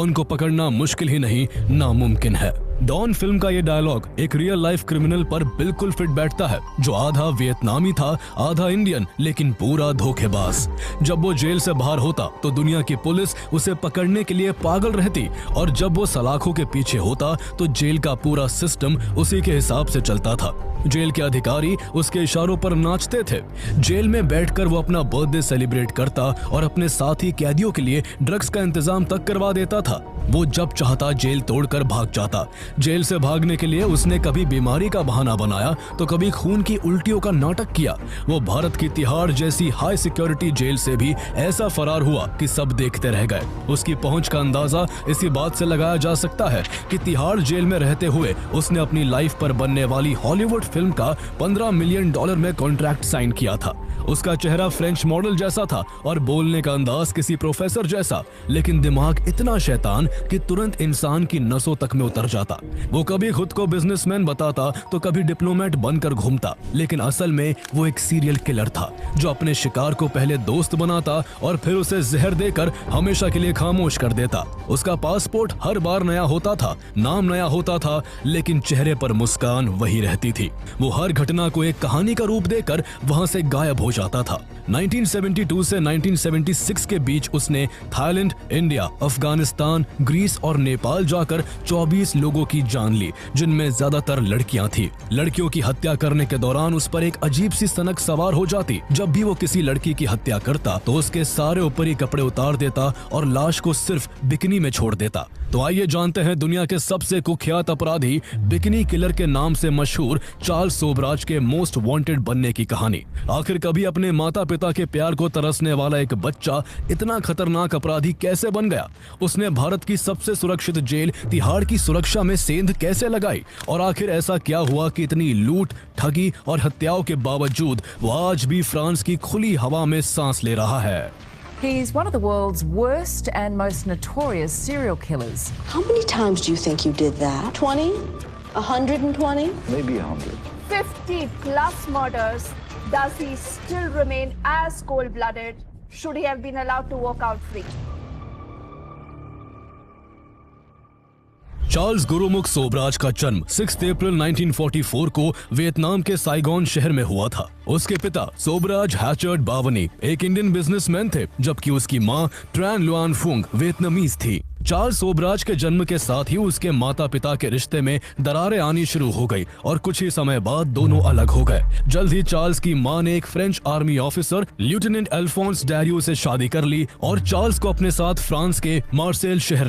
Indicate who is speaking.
Speaker 1: उनको पकड़ना मुश्किल ही नहीं, नामुमकिन है। डॉन फिल्म का ये डायलॉग एक रियल लाइफ क्रिमिनल पर बिल्कुल फिट बैठता है, जो आधा वियतनामी था, आधा इंडियन, लेकिन पूरा धोखेबाज। जब वो जेल से बाहर होता तो दुनिया की पुलिस उसे पकड़ने के लिए पागल रहती, और जब वो सलाखों के पीछे होता तो जेल का पूरा सिस्टम उसी के हिसाब से चलता था। जेल के अधिकारी उसके इशारों पर नाचते थे। जेल में बैठकर वो अपना बर्थडे सेलिब्रेट करता और अपने साथी कैदियों के लिए ड्रग्स का इंतजाम तक करवा देता था। वो जब चाहता जेल तोड़कर भाग जाता। जेल से भागने के लिए उसने कभी बीमारी का बहाना बनाया तो कभी खून की उल्टियों का नाटक किया। वो भारत की तिहाड़ जैसी हाई सिक्योरिटी जेल से भी ऐसा फरार हुआ कि सब देखते रह गए। उसकी पहुंच का अंदाजा इसी बात से लगाया जा सकता है कि तिहाड़ जेल में रहते हुए उसने अपनी लाइफ पर बनने वाली हॉलीवुड फिल्म का $15 मिलियन में कॉन्ट्रैक्ट साइन किया था। उसका चेहरा फ्रेंच मॉडल जैसा था और बोलने का अंदाज किसी प्रोफेसर जैसा, लेकिन दिमाग इतना शैतान कि तुरंत इंसान की नसों तक में उतर जाता। वो कभी खुद को बिजनेसमैन बताता तो कभी डिप्लोमेट बनकर घूमता, लेकिन असल में वो एक सीरियल किलर था जो अपने शिकार को पहले दोस्त बनाता और फिर उसे जहर देकर हमेशा के लिए खामोश कर देता। उसका पासपोर्ट हर बार नया होता था, नाम नया होता था, लेकिन चेहरे पर मुस्कान वही रहती थी। वो हर घटना को एक कहानी का रूप देकर वहां से गायब हो जाता था। 1972 से 1976 के बीच उसने थाईलैंड, इंडिया, अफगानिस्तान, ग्रीस और नेपाल जाकर 24 लोगों की जान ली, जिनमें ज्यादातर लड़कियां थी। लड़कियों की हत्या करने के दौरान उस पर एक अजीब सी सनक सवार हो जाती। जब भी वो किसी लड़की की हत्या करता तो उसके सारे ऊपरी कपड़े उतार देता और लाश को सिर्फ बिकनी में छोड़ देता। तो आइए जानते हैं दुनिया के सबसे कुख्यात अपराधी, बिकनी किलर के नाम से मशहूर चार्ल्स सोबराज के मोस्ट वांटेड बनने की कहानी। आखिर कभी अपने माता पिता के प्यार को तरसने वाला एक बच्चा इतना खतरनाक अपराधी कैसे बन गया? उसने भारत की सबसे सुरक्षित जेल तिहाड़ की सुरक्षा में सेंध कैसे लगाई? और आखिर ऐसा क्या हुआ कि इतनी लूट, ठगी और हत्याओं के बावजूद वो आज भी फ्रांस की खुली हवा में सांस ले रहा है?
Speaker 2: He's one of the world's worst and most notorious serial killers.
Speaker 3: How many times do you think you did that? 20? 120?
Speaker 4: Maybe 100.
Speaker 5: 50 plus murders. Does he still remain as cold-blooded? Should he have been allowed to walk out free?
Speaker 1: Charles Gurmukh Sobhraj का जन्म 6 अप्रैल 1944 को Vietnam के Saigon शहर में हुआ था। उसके पिता सोबराज हैचर्ड बावनी एक इंडियन बिजनेसमैन थे, जबकि उसकी मां ट्रैन लुआन फुंग वियतनामीज थी। चार्ल्स सोबराज के जन्म के साथ ही उसके माता पिता के रिश्ते में दरारें आनी शुरू हो गई और कुछ ही समय बाद दोनों अलग हो गए। जल्द ही चार्ल्स की मां ने एक French army officer lieutenant Alphonse Darreau से शादी कर ली और चार्ल्स को अपने साथ फ्रांस के मार्सेल शहर